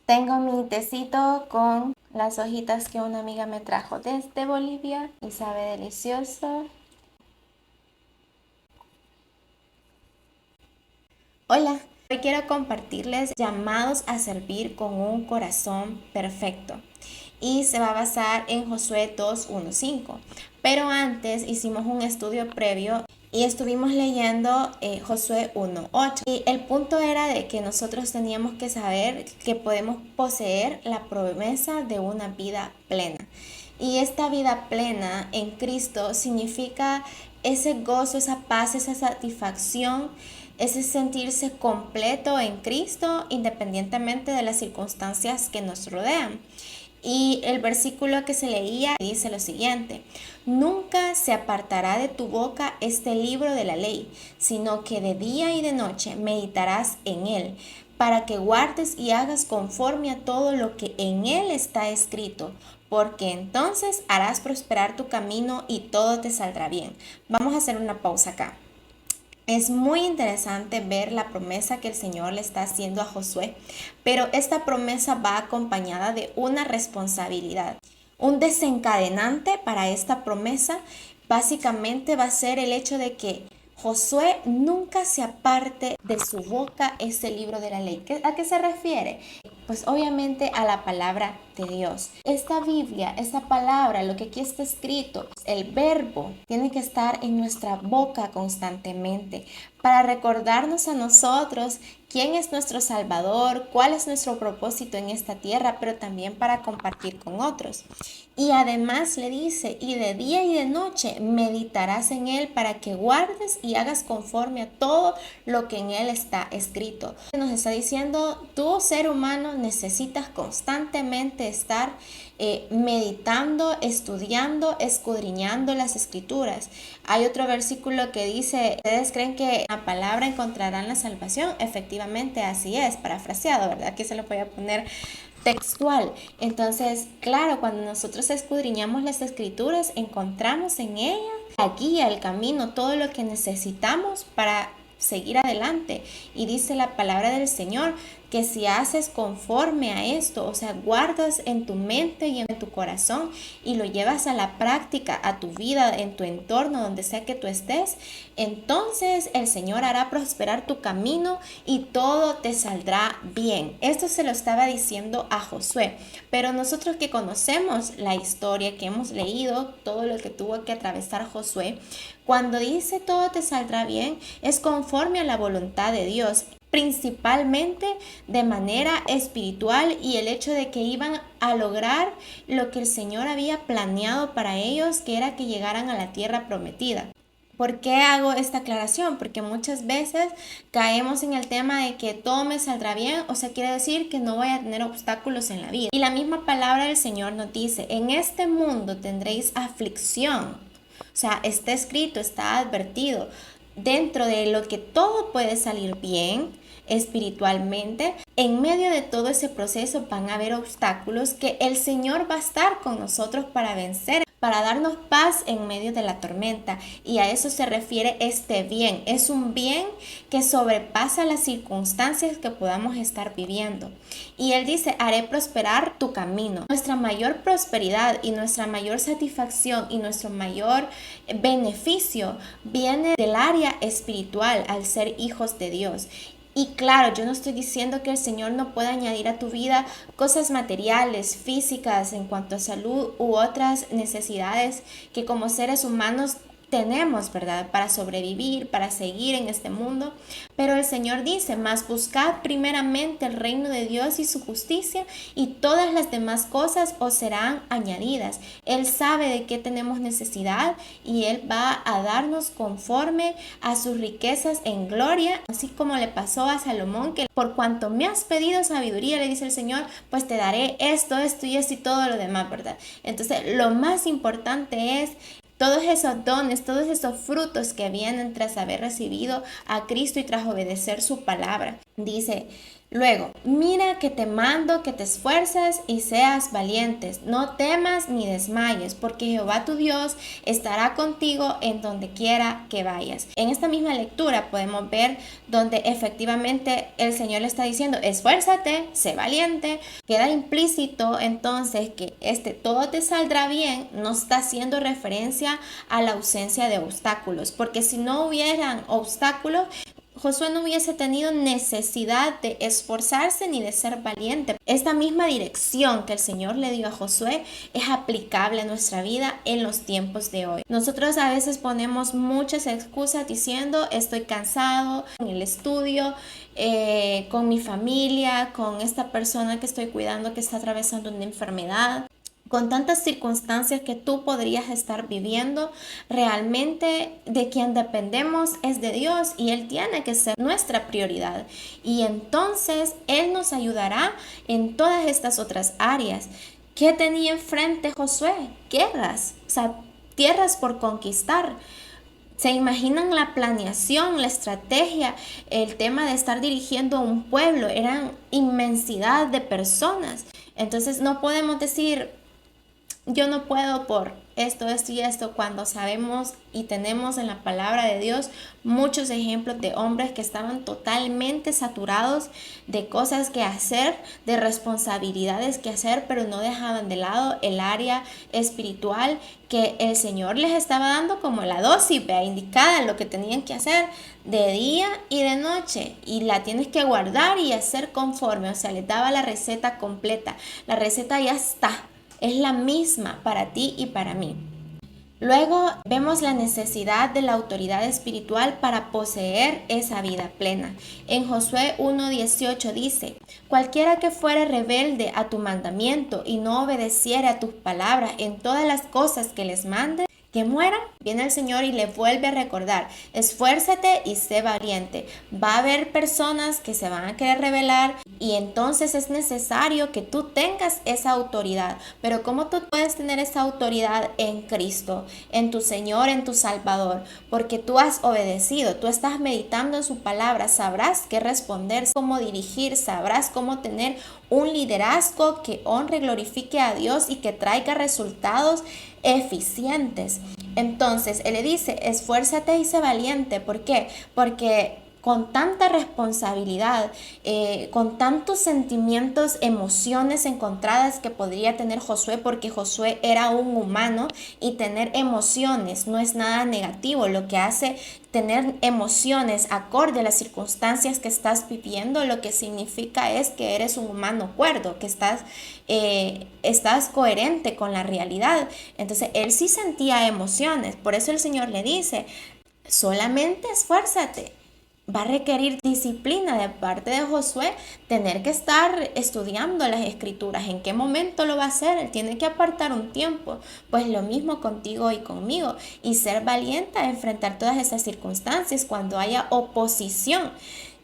Tengo mi tecito con las hojitas que una amiga me trajo desde Bolivia y sabe delicioso. Hola, hoy quiero compartirles llamados a servir con un corazón perfecto y se va a basar en Josué 2:1-5. Pero antes hicimos un estudio previo y estuvimos leyendo Josué 1:8. Y el punto era de que nosotros teníamos que saber que podemos poseer la promesa de una vida plena. Y esta vida plena en Cristo significa ese gozo, esa paz, esa satisfacción, ese sentirse completo en Cristo independientemente de las circunstancias que nos rodean. Y el versículo que se leía dice lo siguiente: nunca se apartará de tu boca este libro de la ley, sino que de día y de noche meditarás en él, para que guardes y hagas conforme a todo lo que en él está escrito, porque entonces harás prosperar tu camino y todo te saldrá bien. Vamos a hacer una pausa acá. Es muy interesante ver la promesa que el Señor le está haciendo a Josué, pero esta promesa va acompañada de una responsabilidad. Un desencadenante para esta promesa básicamente va a ser el hecho de que Josué nunca se aparte de su boca ese libro de la ley. ¿A qué se refiere? Pues obviamente a la palabra de Dios. Esta Biblia, esta palabra, lo que aquí está escrito, el verbo, tiene que estar en nuestra boca constantemente para recordarnos a nosotros quién es nuestro Salvador, cuál es nuestro propósito en esta tierra, pero también para compartir con otros. Y además le dice, y de día y de noche meditarás en él para que guardes y hagas conforme a todo lo que en él está escrito. Nos está diciendo, tú ser humano necesitas constantemente estar meditando, estudiando, escudriñando las escrituras. Hay otro versículo que dice, ¿ustedes creen que en la palabra encontrarán la salvación? Efectivamente, así es, parafraseado, ¿verdad? Aquí se lo voy a poner textual. Entonces, claro, cuando nosotros escudriñamos las escrituras, encontramos en ella la guía, el camino, todo lo que necesitamos para seguir adelante. Y dice la palabra del Señor que si haces conforme a esto, o sea, guardas en tu mente y en tu corazón y lo llevas a la práctica, a tu vida, en tu entorno, donde sea que tú estés, entonces el Señor hará prosperar tu camino y todo te saldrá bien. Esto se lo estaba diciendo a Josué, pero nosotros que conocemos la historia, que hemos leído todo lo que tuvo que atravesar Josué, cuando dice todo te saldrá bien, es conforme a la voluntad de Dios, principalmente de manera espiritual, y el hecho de que iban a lograr lo que el Señor había planeado para ellos, que era que llegaran a la tierra prometida. ¿Por qué hago esta aclaración? Porque muchas veces caemos en el tema de que todo me saldrá bien, o sea, quiere decir que no voy a tener obstáculos en la vida. Y la misma palabra del Señor nos dice, en este mundo tendréis aflicción. O sea, está escrito, está advertido. Dentro de lo que todo puede salir bien espiritualmente, en medio de todo ese proceso van a haber obstáculos que el Señor va a estar con nosotros para vencer, para darnos paz en medio de la tormenta. Y a eso se refiere este bien. Es un bien que sobrepasa las circunstancias que podamos estar viviendo. Y Él dice, haré prosperar tu camino. Nuestra mayor prosperidad y nuestra mayor satisfacción y nuestro mayor beneficio viene del área espiritual al ser hijos de Dios. Y claro, yo no estoy diciendo que el Señor no pueda añadir a tu vida cosas materiales, físicas, en cuanto a salud u otras necesidades que como seres humanos tenemos, ¿verdad? Para sobrevivir, para seguir en este mundo. Pero el Señor dice, mas buscad primeramente el reino de Dios y su justicia, y todas las demás cosas os serán añadidas. Él sabe de qué tenemos necesidad y Él va a darnos conforme a sus riquezas en gloria, así como le pasó a Salomón, que por cuanto me has pedido sabiduría, le dice el Señor, pues te daré esto, esto y esto y todo lo demás, ¿verdad? Entonces, lo más importante es todos esos dones, todos esos frutos que vienen tras haber recibido a Cristo y tras obedecer su palabra. Dice, Luego, mira que te mando que te esfuerces y seas valientes, no temas ni desmayes, porque Jehová tu Dios estará contigo en donde quiera que vayas. En esta misma lectura podemos ver donde efectivamente el Señor le está diciendo, esfuérzate, sé valiente. Queda implícito entonces que todo te saldrá bien no está haciendo referencia a la ausencia de obstáculos, porque si no hubieran obstáculos, Josué no hubiese tenido necesidad de esforzarse ni de ser valiente. Esta misma dirección que el Señor le dio a Josué es aplicable a nuestra vida en los tiempos de hoy. Nosotros a veces ponemos muchas excusas diciendo estoy cansado en el estudio, con mi familia, con esta persona que estoy cuidando que está atravesando una enfermedad. Con tantas circunstancias que tú podrías estar viviendo, realmente de quien dependemos es de Dios y Él tiene que ser nuestra prioridad. Y entonces Él nos ayudará en todas estas otras áreas. ¿Qué tenía enfrente Josué? Guerras, o sea, tierras por conquistar. ¿Se imaginan la planeación, la estrategia, el tema de estar dirigiendo un pueblo? Eran inmensidad de personas. Entonces no podemos decir, yo no puedo por esto y esto, cuando sabemos y tenemos en la palabra de Dios muchos ejemplos de hombres que estaban totalmente saturados de cosas que hacer, de responsabilidades que hacer, pero no dejaban de lado el área espiritual que el Señor les estaba dando como la dosis indicada, lo que tenían que hacer de día y de noche, y la tienes que guardar y hacer conforme, o sea, les daba la receta completa, la receta ya está. Es la misma para ti y para mí. Luego vemos la necesidad de la autoridad espiritual para poseer esa vida plena. En Josué 1:18 dice, cualquiera que fuere rebelde a tu mandamiento y no obedeciere a tus palabras en todas las cosas que les mande, que mueran. Viene el Señor y le vuelve a recordar, esfuérzate y sé valiente. Va a haber personas que se van a querer rebelar y entonces es necesario que tú tengas esa autoridad. Pero ¿cómo tú puedes tener esa autoridad en Cristo, en tu Señor, en tu Salvador? Porque tú has obedecido, tú estás meditando en su palabra, sabrás qué responder, cómo dirigir, sabrás cómo tener un liderazgo que honre y glorifique a Dios y que traiga resultados eficientes. Entonces, Él le dice, esfuérzate y sé valiente. ¿Por qué? Porque con tanta responsabilidad, con tantos sentimientos, emociones encontradas que podría tener Josué, porque Josué era un humano y tener emociones no es nada negativo. Lo que hace tener emociones acorde a las circunstancias que estás viviendo, lo que significa es que eres un humano cuerdo, que estás coherente con la realidad. Entonces él sí sentía emociones, por eso el Señor le dice, solamente esfuérzate. Va a requerir disciplina de parte de Josué, tener que estar estudiando las escrituras. ¿En qué momento lo va a hacer? Él tiene que apartar un tiempo. Pues lo mismo contigo y conmigo. Y ser valiente a enfrentar todas esas circunstancias cuando haya oposición.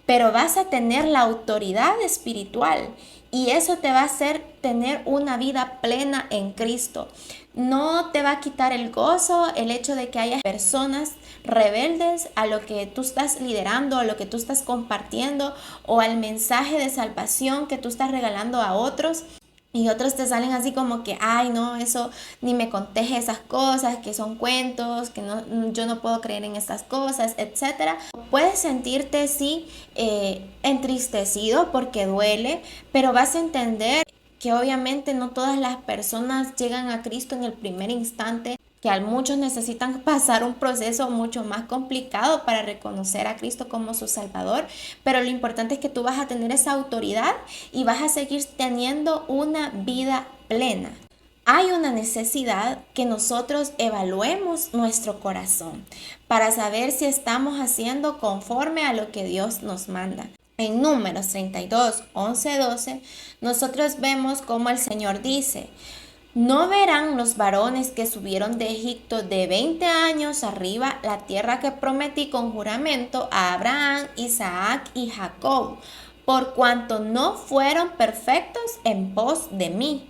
Pero vas a tener la autoridad espiritual y eso te va a hacer tener una vida plena en Cristo. No te va a quitar el gozo el hecho de que haya personas rebeldes a lo que tú estás liderando, a lo que tú estás compartiendo o al mensaje de salvación que tú estás regalando a otros. Y otros te salen así como que, ay no, eso ni me contés esas cosas, que son cuentos, que no, yo no puedo creer en estas cosas, etcétera. Puedes sentirte sí entristecido porque duele, pero vas a entender que obviamente no todas las personas llegan a Cristo en el primer instante, que a muchos necesitan pasar un proceso mucho más complicado para reconocer a Cristo como su Salvador, pero lo importante es que tú vas a tener esa autoridad y vas a seguir teniendo una vida plena. Hay una necesidad que nosotros evaluemos nuestro corazón para saber si estamos haciendo conforme a lo que Dios nos manda. En Números 32, 11, 12, nosotros vemos como el Señor dice, no verán los varones que subieron de Egipto de 20 años arriba la tierra que prometí con juramento a Abraham, Isaac y Jacob, por cuanto no fueron perfectos en pos de mí,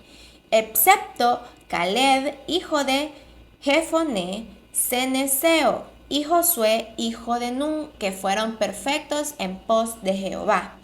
excepto Caleb, hijo de Jefoné, Ceneseo, y Josué, hijo de Nun, que fueron perfectos en pos de Jehová.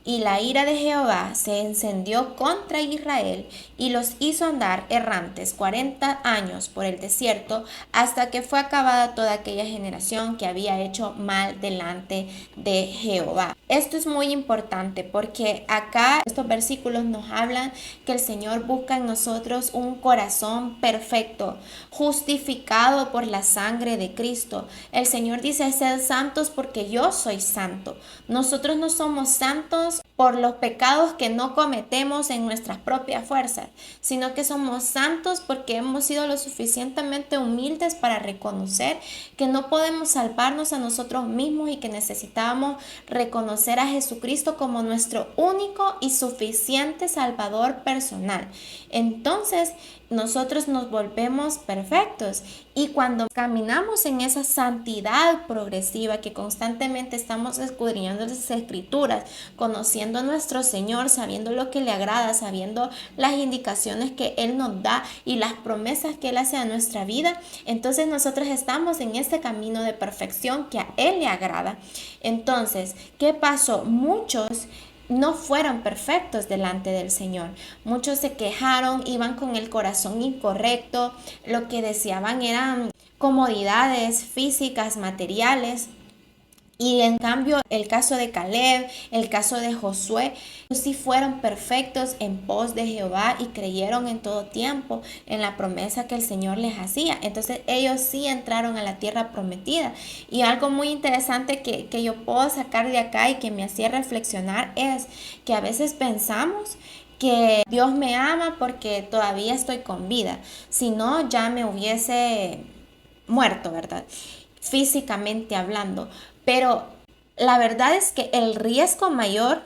y la ira de Jehová se encendió contra Israel y los hizo andar errantes 40 años por el desierto hasta que fue acabada toda aquella generación que había hecho mal delante de Jehová. Esto es muy importante porque acá estos versículos nos hablan que el Señor busca en nosotros un corazón perfecto, justificado por la sangre de Cristo. El Señor dice: sed santos porque yo soy santo. Nosotros no somos santos por los pecados que no cometemos en nuestras propias fuerzas, sino que somos santos porque hemos sido lo suficientemente humildes para reconocer que no podemos salvarnos a nosotros mismos y que necesitamos reconocer a Jesucristo como nuestro único y suficiente Salvador personal. Entonces, nosotros nos volvemos perfectos, y cuando caminamos en esa santidad progresiva que constantemente estamos escudriñando las Escrituras, conociendo a nuestro Señor, sabiendo lo que le agrada, sabiendo las indicaciones que Él nos da y las promesas que Él hace a nuestra vida, entonces nosotros estamos en ese camino de perfección que a Él le agrada. Entonces, ¿qué pasó? Muchos no fueron perfectos delante del Señor. Muchos se quejaron, iban con el corazón incorrecto, lo que deseaban eran comodidades físicas, materiales. Y en cambio, el caso de Caleb, el caso de Josué, sí fueron perfectos en pos de Jehová y creyeron en todo tiempo en la promesa que el Señor les hacía. Entonces ellos sí entraron a la tierra prometida. Y algo muy interesante que yo puedo sacar de acá y que me hacía reflexionar es que a veces pensamos que Dios me ama porque todavía estoy con vida. Si no, ya me hubiese muerto, ¿verdad? Físicamente hablando. Pero la verdad es que el riesgo mayor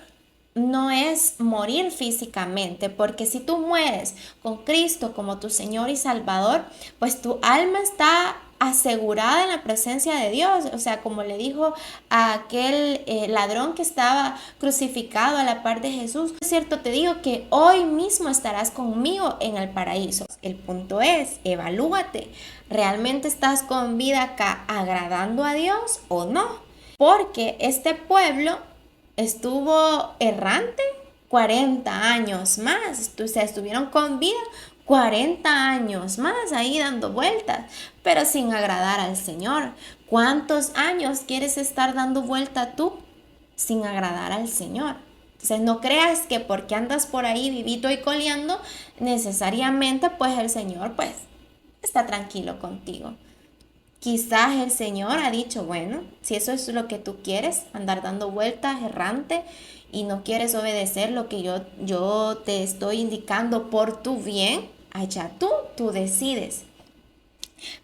no es morir físicamente, porque si tú mueres con Cristo como tu Señor y Salvador, pues tu alma está asegurada en la presencia de Dios. O sea, como le dijo a aquel ladrón que estaba crucificado a la par de Jesús: es cierto, te digo que hoy mismo estarás conmigo en el paraíso. El punto es, evalúate, ¿realmente estás con vida acá agradando a Dios o no? Porque este pueblo estuvo errante 40 años más, o sea, estuvieron con vida 40 años más ahí dando vueltas, pero sin agradar al Señor. ¿Cuántos años quieres estar dando vuelta tú sin agradar al Señor? Entonces no creas que porque andas por ahí vivito y coleando, necesariamente pues el Señor pues está tranquilo contigo. Quizás el Señor ha dicho: bueno, si eso es lo que tú quieres, andar dando vueltas errante y no quieres obedecer lo que yo te estoy indicando por tu bien, allá tú decides.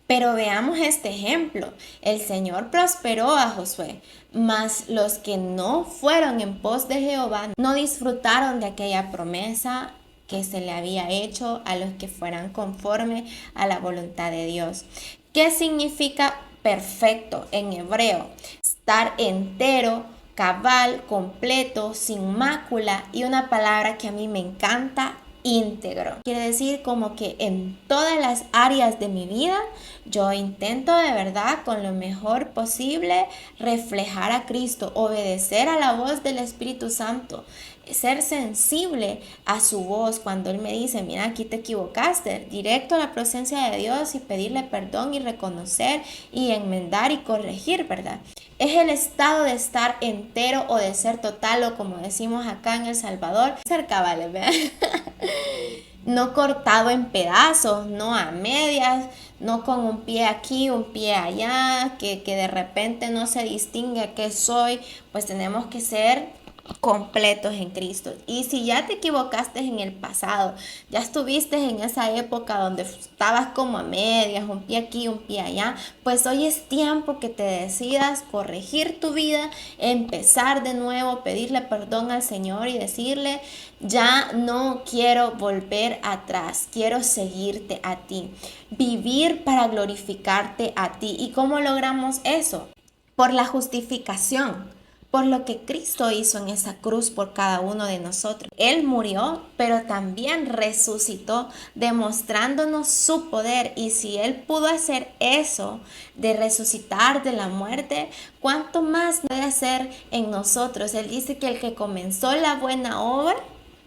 Pero veamos este ejemplo. El Señor prosperó a Josué, mas los que no fueron en pos de Jehová no disfrutaron de aquella promesa que se le había hecho a los que fueran conforme a la voluntad de Dios. ¿Qué significa perfecto en hebreo? Estar entero, cabal, completo, sin mácula, y una palabra que a mí me encanta: íntegro. Quiere decir como que en todas las áreas de mi vida yo intento de verdad con lo mejor posible reflejar a Cristo, obedecer a la voz del Espíritu Santo, ser sensible a su voz cuando Él me dice: mira, aquí te equivocaste, directo a la presencia de Dios y pedirle perdón y reconocer y enmendar y corregir, ¿verdad? Es el estado de estar entero o de ser total, o como decimos acá en El Salvador, ser cabales, ¿verdad? No cortado en pedazos, no a medias, no con un pie aquí, un pie allá, que de repente no se distingue qué soy. Pues tenemos que ser completos en Cristo. Y si ya te equivocaste en el pasado, ya estuviste en esa época donde estabas como a medias, un pie aquí, un pie allá, pues hoy es tiempo que te decidas corregir tu vida, empezar de nuevo, pedirle perdón al Señor y decirle: ya no quiero volver atrás, quiero seguirte a ti, vivir para glorificarte a ti. ¿Y cómo logramos eso? Por la justificación, por lo que Cristo hizo en esa cruz por cada uno de nosotros. Él murió, pero también resucitó, demostrándonos su poder. Y si Él pudo hacer eso, de resucitar de la muerte, ¿cuánto más puede hacer en nosotros? Él dice que el que comenzó la buena obra,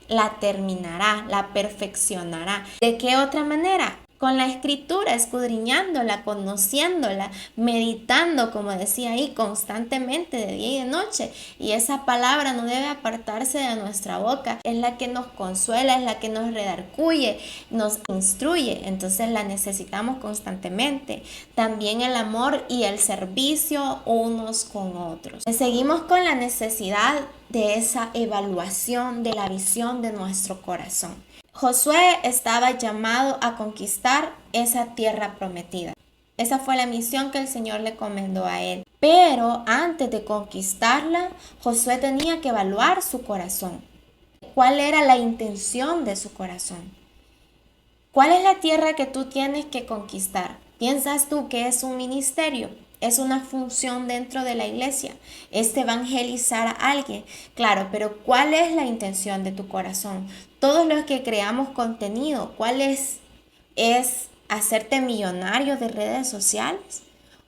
la terminará, la perfeccionará. ¿De qué otra manera? Con la escritura, escudriñándola, conociéndola, meditando, como decía ahí, constantemente de día y de noche. Y esa palabra no debe apartarse de nuestra boca. Es la que nos consuela, es la que nos redarguye, nos instruye. Entonces la necesitamos constantemente. También el amor y el servicio unos con otros. Seguimos con la necesidad de esa evaluación de la visión de nuestro corazón. Josué estaba llamado a conquistar esa tierra prometida. Esa fue la misión que el Señor le encomendó a él. Pero antes de conquistarla, Josué tenía que evaluar su corazón. ¿Cuál era la intención de su corazón? ¿Cuál es la tierra que tú tienes que conquistar? ¿Piensas tú que es un ministerio? ¿Es una función dentro de la iglesia? ¿Es evangelizar a alguien? Claro, pero ¿cuál es la intención de tu corazón? Todos los que creamos contenido, ¿cuál es? ¿Es hacerte millonario de redes sociales?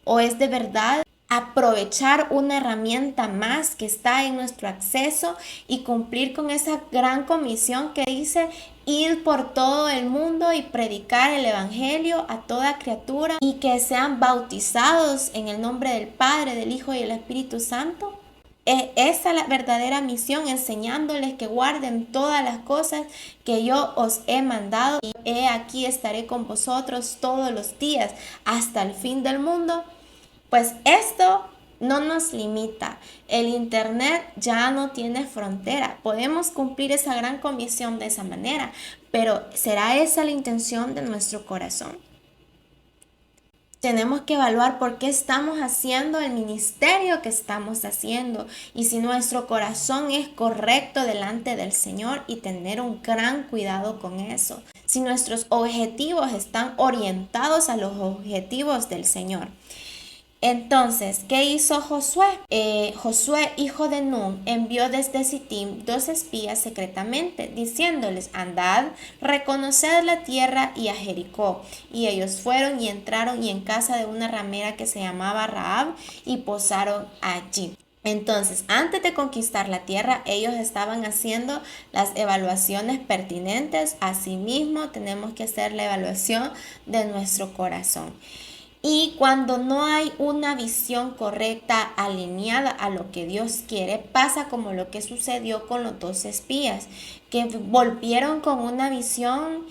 ¿O es de verdad aprovechar una herramienta más que está en nuestro acceso y cumplir con esa gran comisión que dice ir por todo el mundo y predicar el evangelio a toda criatura y que sean bautizados en el nombre del Padre, del Hijo y del Espíritu Santo? Esa es la verdadera misión, enseñándoles que guarden todas las cosas que yo os he mandado, y he aquí estaré con vosotros todos los días hasta el fin del mundo. Pues esto no nos limita. El internet ya no tiene frontera. Podemos cumplir esa gran comisión de esa manera, pero ¿será esa la intención de nuestro corazón? Tenemos que evaluar por qué estamos haciendo el ministerio que estamos haciendo y si nuestro corazón es correcto delante del Señor, y tener un gran cuidado con eso. Si nuestros objetivos están orientados a los objetivos del Señor. Entonces, ¿qué hizo Josué? Josué, hijo de Nun, envió desde Sittim 2 espías secretamente, diciéndoles: andad, reconoced la tierra y a Jericó. Y ellos fueron y entraron y en casa de una ramera que se llamaba Rahab, y posaron allí. Entonces, antes de conquistar la tierra, ellos estaban haciendo las evaluaciones pertinentes. Asimismo, tenemos que hacer la evaluación de nuestro corazón. Y cuando no hay una visión correcta, alineada a lo que Dios quiere, pasa como lo que sucedió con los 2 espías, que volvieron con una visión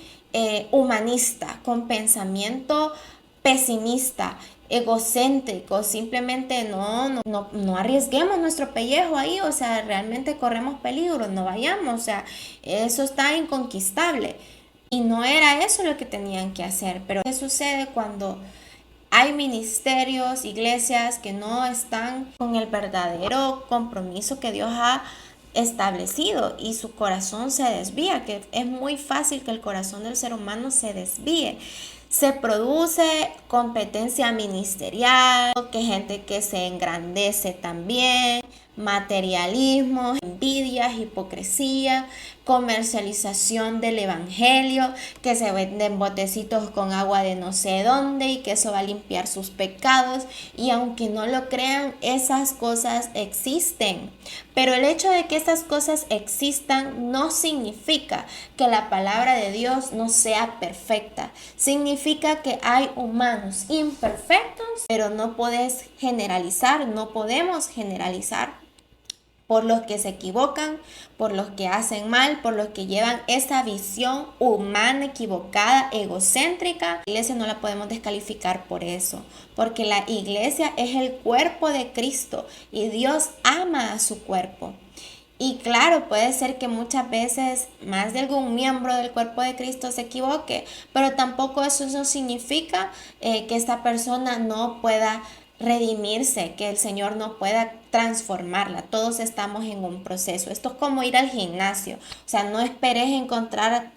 humanista, con pensamiento pesimista, egocéntrico. Simplemente no arriesguemos nuestro pellejo ahí, o sea, realmente corremos peligro, no vayamos, o sea, eso está inconquistable. Y no era eso lo que tenían que hacer. Pero ¿qué sucede cuando hay ministerios, iglesias que no están con el verdadero compromiso que Dios ha establecido y su corazón se desvía? Que es muy fácil que el corazón del ser humano se desvíe. Se produce competencia ministerial, que gente que se engrandece también, materialismo, envidias, hipocresía, comercialización del evangelio, que se venden botecitos con agua de no sé dónde y que eso va a limpiar sus pecados. Y aunque no lo crean, esas cosas existen. Pero el hecho de que esas cosas existan no significa que la palabra de Dios no sea perfecta. Significa que hay humanos imperfectos, pero no podemos generalizar por los que se equivocan, por los que hacen mal, por los que llevan esa visión humana equivocada, egocéntrica. La iglesia no la podemos descalificar por eso, porque la iglesia es el cuerpo de Cristo y Dios ama a su cuerpo. Y claro, puede ser que muchas veces más de algún miembro del cuerpo de Cristo se equivoque, pero tampoco eso no significa que esta persona no pueda redimirse, que el Señor no pueda transformarla. Todos estamos en un proceso. Esto es como ir al gimnasio. O sea, no esperes encontrar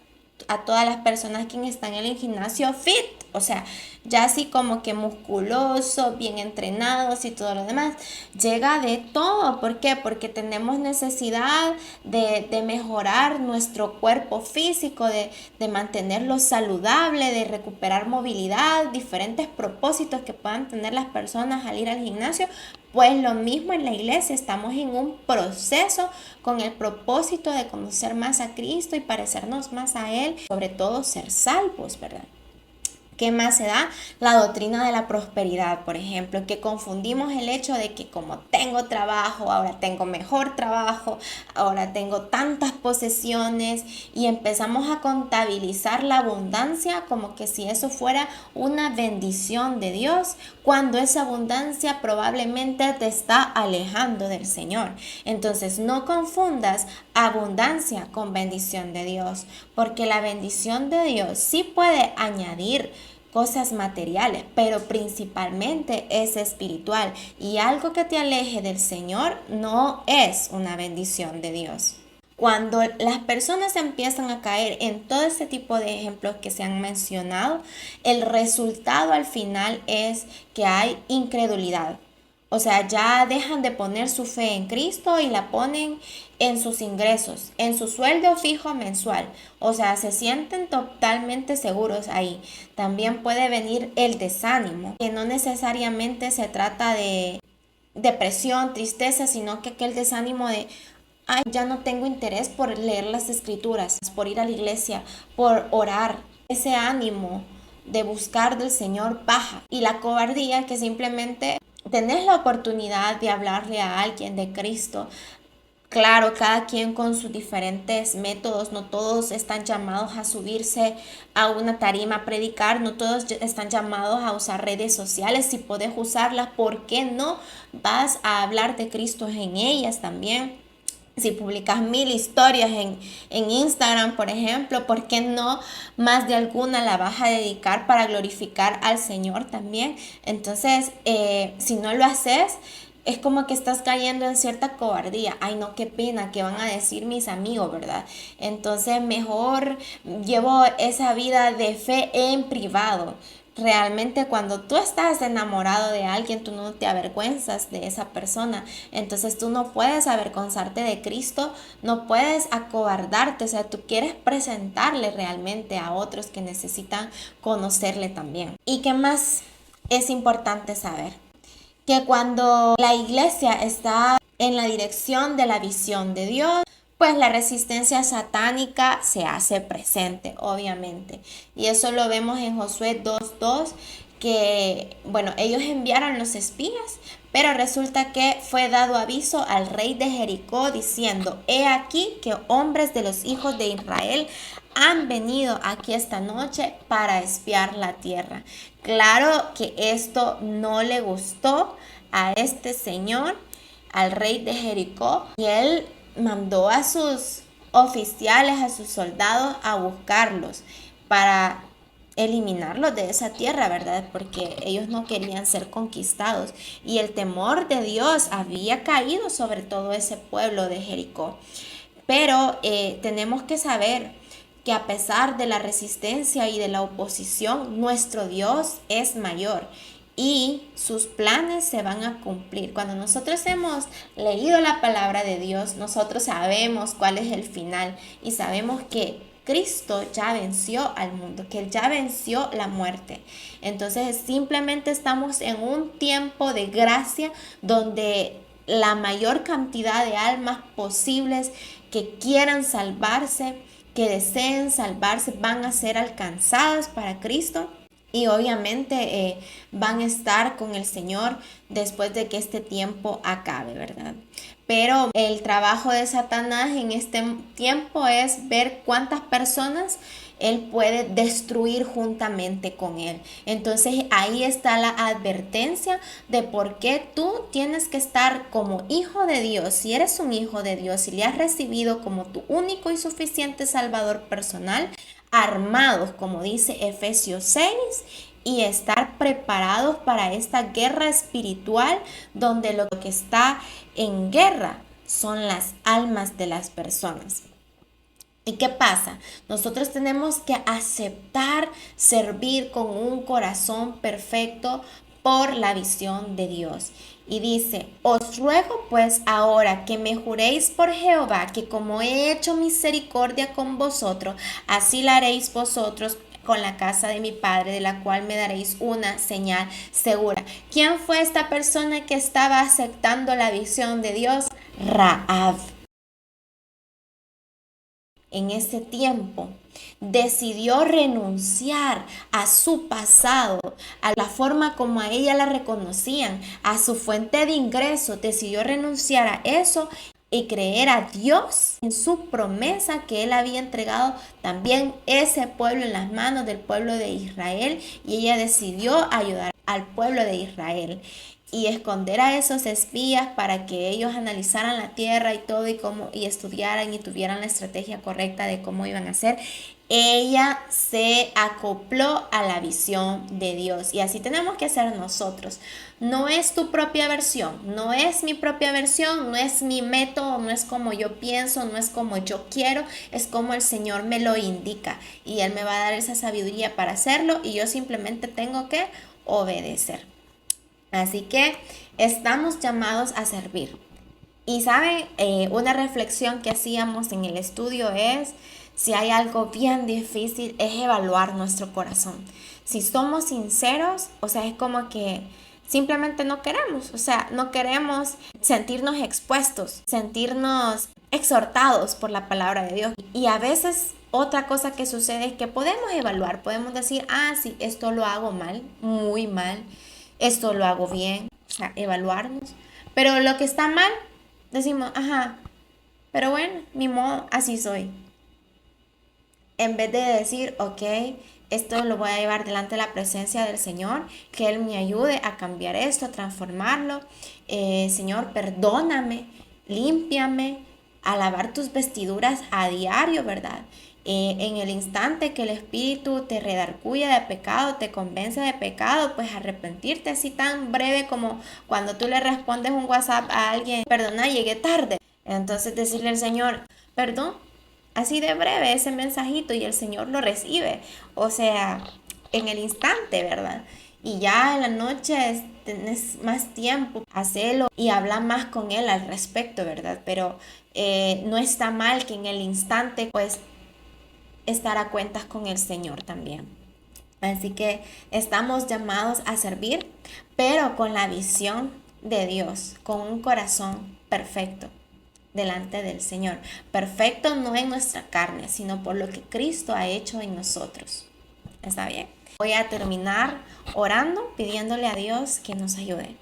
a todas las personas que están en el gimnasio fit. o sea, ya así como que musculosos, bien entrenados y todo lo demás. Llega de todo. ¿Por qué? Porque tenemos necesidad de mejorar nuestro cuerpo físico, de mantenerlo saludable, de recuperar movilidad, diferentes propósitos que puedan tener las personas al ir al gimnasio. Pues lo mismo en la iglesia, estamos en un proceso con el propósito de conocer más a Cristo y parecernos más a Él, sobre todo ser salvos, ¿verdad? ¿Qué más se da? La doctrina de la prosperidad, por ejemplo, que confundimos el hecho de que como tengo trabajo, ahora tengo mejor trabajo, ahora tengo tantas posesiones y empezamos a contabilizar la abundancia como que si eso fuera una bendición de Dios, cuando esa abundancia probablemente te está alejando del Señor. Entonces no confundas abundancia con bendición de Dios, porque la bendición de Dios sí puede añadir cosas materiales, pero principalmente es espiritual, y algo que te aleje del Señor no es una bendición de Dios. Cuando las personas empiezan a caer en todo este tipo de ejemplos que se han mencionado, el resultado al final es que hay incredulidad. O sea, ya dejan de poner su fe en Cristo y la ponen en sus ingresos, en su sueldo fijo mensual. O sea, se sienten totalmente seguros ahí. También puede venir el desánimo, que no necesariamente se trata de depresión, tristeza, sino que aquel desánimo de, ay, ya no tengo interés por leer las escrituras, por ir a la iglesia, por orar. Ese ánimo de buscar del Señor baja. Y la cobardía, que simplemente tenés la oportunidad de hablarle a alguien de Cristo. Claro, cada quien con sus diferentes métodos, no todos están llamados a subirse a una tarima a predicar, no todos están llamados a usar redes sociales. Si podés usarlas, ¿por qué no vas a hablar de Cristo en ellas también? Si publicas 1000 historias en Instagram, por ejemplo, ¿por qué no más de alguna la vas a dedicar para glorificar al Señor también? Entonces, si no lo haces, es como que estás cayendo en cierta cobardía. Ay, no, qué pena, ¿qué van a decir mis amigos, verdad? Entonces, mejor llevo esa vida de fe en privado. Realmente cuando tú estás enamorado de alguien, tú no te avergüenzas de esa persona. Entonces tú no puedes avergonzarte de Cristo, no puedes acobardarte. O sea, tú quieres presentarle realmente a otros que necesitan conocerle también. ¿Y qué más es importante saber? Que cuando la iglesia está en la dirección de la visión de Dios, pues la resistencia satánica se hace presente, obviamente. Y eso lo vemos en Josué 2:2, que, bueno, ellos enviaron los espías, pero resulta que fue dado aviso al rey de Jericó diciendo, he aquí que hombres de los hijos de Israel han venido aquí esta noche para espiar la tierra. Claro que esto no le gustó a este señor, al rey de Jericó, y él mandó a sus oficiales, a sus soldados a buscarlos para eliminarlos de esa tierra, ¿verdad? Porque ellos no querían ser conquistados y el temor de Dios había caído sobre todo ese pueblo de Jericó. Pero tenemos que saber que a pesar de la resistencia y de la oposición, nuestro Dios es mayor y sus planes se van a cumplir. Cuando nosotros hemos leído la palabra de Dios, nosotros sabemos cuál es el final y sabemos que Cristo ya venció al mundo, que Él ya venció la muerte. Entonces simplemente estamos en un tiempo de gracia donde la mayor cantidad de almas posibles que quieran salvarse, que deseen salvarse, van a ser alcanzadas para Cristo. Y obviamente van a estar con el Señor después de que este tiempo acabe, ¿verdad? Pero el trabajo de Satanás en este tiempo es ver cuántas personas él puede destruir juntamente con él. Entonces ahí está la advertencia de por qué tú tienes que estar como hijo de Dios. Si eres un hijo de Dios, si le has recibido como tu único y suficiente Salvador personal, armados, como dice Efesios 6, y estar preparados para esta guerra espiritual donde lo que está en guerra son las almas de las personas. ¿Y qué pasa? Nosotros tenemos que aceptar servir con un corazón perfecto por la visión de Dios. Y dice, os ruego pues ahora que me juréis por Jehová, que como he hecho misericordia con vosotros, así la haréis vosotros con la casa de mi padre, de la cual me daréis una señal segura. ¿Quién fue esta persona que estaba aceptando la visión de Dios? Raab. En ese tiempo decidió renunciar a su pasado, a la forma como a ella la reconocían, a su fuente de ingreso, decidió renunciar a eso y creer a Dios en su promesa que él había entregado también ese pueblo en las manos del pueblo de Israel, y ella decidió ayudar al pueblo de Israel y esconder a esos espías para que ellos analizaran la tierra y todo y estudiaran y tuvieran la estrategia correcta de cómo iban a hacer. Ella se acopló a la visión de Dios, y así tenemos que hacer nosotros. No es tu propia versión, no es mi propia versión, no es mi método, no es como yo pienso, no es como yo quiero, es como el Señor me lo indica, y Él me va a dar esa sabiduría para hacerlo, y yo simplemente tengo que obedecer. Así que estamos llamados a servir. Y saben, una reflexión que hacíamos en el estudio es, si hay algo bien difícil, es evaluar nuestro corazón. Si somos sinceros, o sea, es como que simplemente no queremos, o sea, no queremos sentirnos expuestos, sentirnos exhortados por la palabra de Dios. Y a veces otra cosa que sucede es que podemos evaluar, podemos decir, ah, sí, esto lo hago mal, muy mal, esto lo hago bien, o sea, evaluarnos. Pero lo que está mal, decimos, ajá, pero bueno, ni modo, así soy. En vez de decir, ok, esto lo voy a llevar delante de la presencia del Señor, que Él me ayude a cambiar esto, a transformarlo. Señor, perdóname, límpiame, a lavar tus vestiduras a diario, ¿verdad? En el instante que el Espíritu te redarguya de pecado, te convence de pecado, pues arrepentirte así tan breve como cuando tú le respondes un WhatsApp a alguien, perdona, llegué tarde. Entonces decirle al Señor, perdón, así de breve ese mensajito, y el Señor lo recibe. O sea, en el instante, ¿verdad? Y ya en la noche tenés más tiempo, hacelo y habla más con Él al respecto, ¿verdad? Pero no está mal que en el instante, pues, estar a cuentas con el Señor también. Así que estamos llamados a servir, pero con la visión de Dios, con un corazón perfecto delante del Señor. Perfecto no en nuestra carne, sino por lo que Cristo ha hecho en nosotros. ¿Está bien? Voy a terminar orando, pidiéndole a Dios que nos ayude.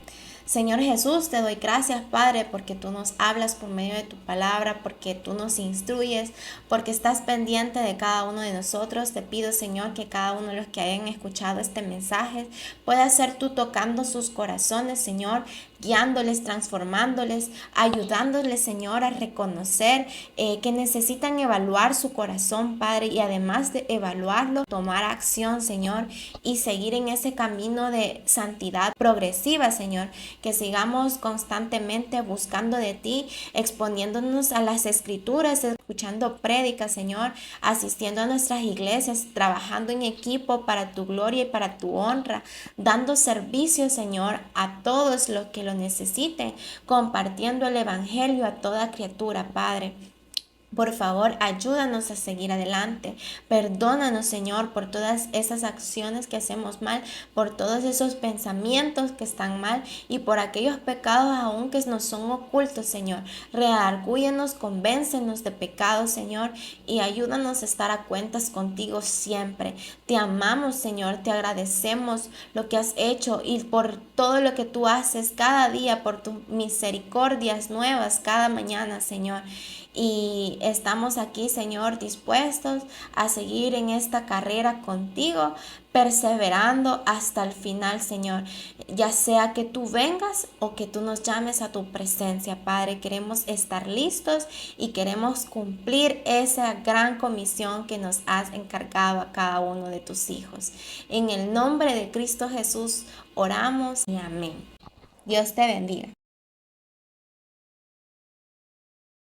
Señor Jesús, te doy gracias, Padre, porque tú nos hablas por medio de tu palabra, porque tú nos instruyes, porque estás pendiente de cada uno de nosotros. Te pido, Señor, que cada uno de los que hayan escuchado este mensaje pueda ser tú tocando sus corazones, Señor, guiándoles, transformándoles, ayudándoles, Señor, a reconocer que necesitan evaluar su corazón, Padre, y además de evaluarlo, tomar acción, Señor, y seguir en ese camino de santidad progresiva, Señor. Que sigamos constantemente buscando de ti, exponiéndonos a las escrituras, escuchando prédicas, Señor, asistiendo a nuestras iglesias, trabajando en equipo para tu gloria y para tu honra, dando servicio, Señor, a todos los que lo necesiten, compartiendo el evangelio a toda criatura, Padre. Por favor, ayúdanos a seguir adelante. Perdónanos, Señor, por todas esas acciones que hacemos mal, por todos esos pensamientos que están mal y por aquellos pecados aún que nos son ocultos, Señor. Redargúyenos, convéncenos de pecados, Señor, y ayúdanos a estar a cuentas contigo siempre. Te amamos, Señor, te agradecemos lo que has hecho y por todo lo que tú haces cada día, por tus misericordias nuevas cada mañana, Señor. Y estamos aquí, Señor, dispuestos a seguir en esta carrera contigo, perseverando hasta el final, Señor. Ya sea que tú vengas o que tú nos llames a tu presencia, Padre. Queremos estar listos y queremos cumplir esa gran comisión que nos has encargado a cada uno de tus hijos. En el nombre de Cristo Jesús oramos y amén. Dios te bendiga.